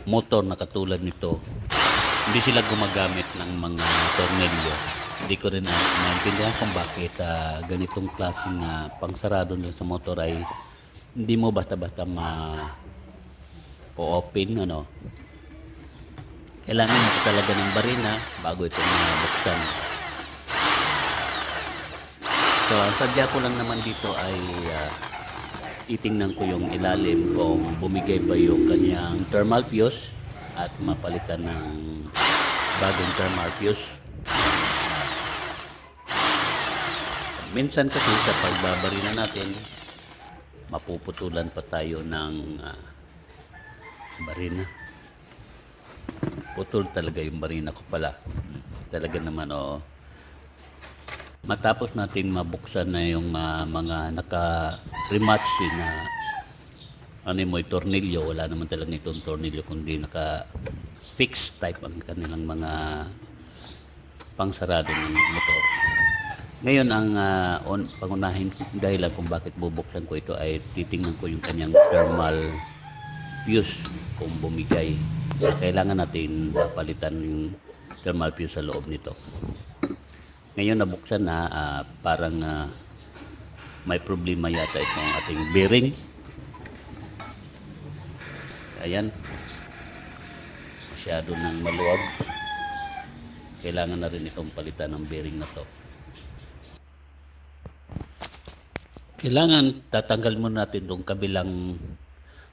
motor na katulad nito, hindi sila gumagamit ng mga tornilyo. Hindi ko rin maintindihan kung bakit ganitong klaseng pangsarado nila sa motor ay hindi mo basta-basta ma-open, ano. Kailangan mo talaga ng barina bago ito mabuksan. So, ang sadya ko lang naman dito ay titingnan ko yung ilalim kung bumigay ba yung kanyang thermal fuse at mapalitan ng bagong thermal fuse. Minsan kasi sa pagbabarina natin, mapuputulan pa tayo ng barina. Putol talaga yung barina ko pala. Talaga naman, matapos natin mabuksan na yung mga naka-rematch na animoy tornilyo, wala naman talaga itong tornilyo kundi naka-fixed type ang kanilang mga pangsarado ng motor. Ngayon ang pangunahin dahilan kung bakit bubuksan ko ito ay titingnan ko yung kanyang thermal fuse kung bumigay. Kailangan natin palitan yung thermal fuse sa loob nito. Ngayon nabuksan na, parang may problema yata itong ating bearing. Ayan, masyado nang maluwag. Kailangan na rin itong palitan ng bearing na to. Kailangan tatanggal muna natin itong kabilang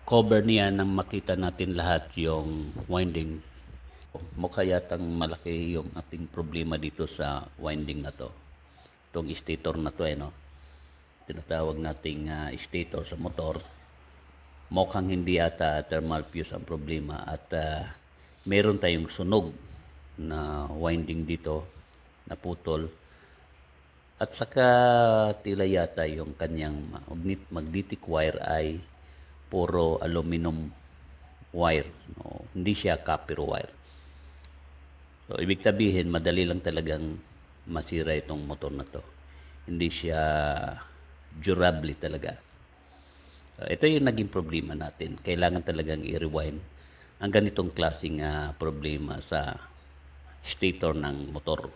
cover niya nang makita natin lahat yung winding. Mukha yatang malaki yung ating problema dito sa winding na to. Itong stator na to, no? Tinatawag nating stator sa motor. Mukhang hindi ata thermal fuse ang problema at meron tayong sunog na winding dito na putol. At saka tila yata yung kanyang magnetic wire ay puro aluminum wire, no? Hindi siya copper wire. So, ibig sabihin, madali lang talagang masira itong motor na to. Hindi siya durable talaga. So, ito yung naging problema natin. Kailangan talagang i-rewind ang ganitong klaseng problema sa stator ng motor.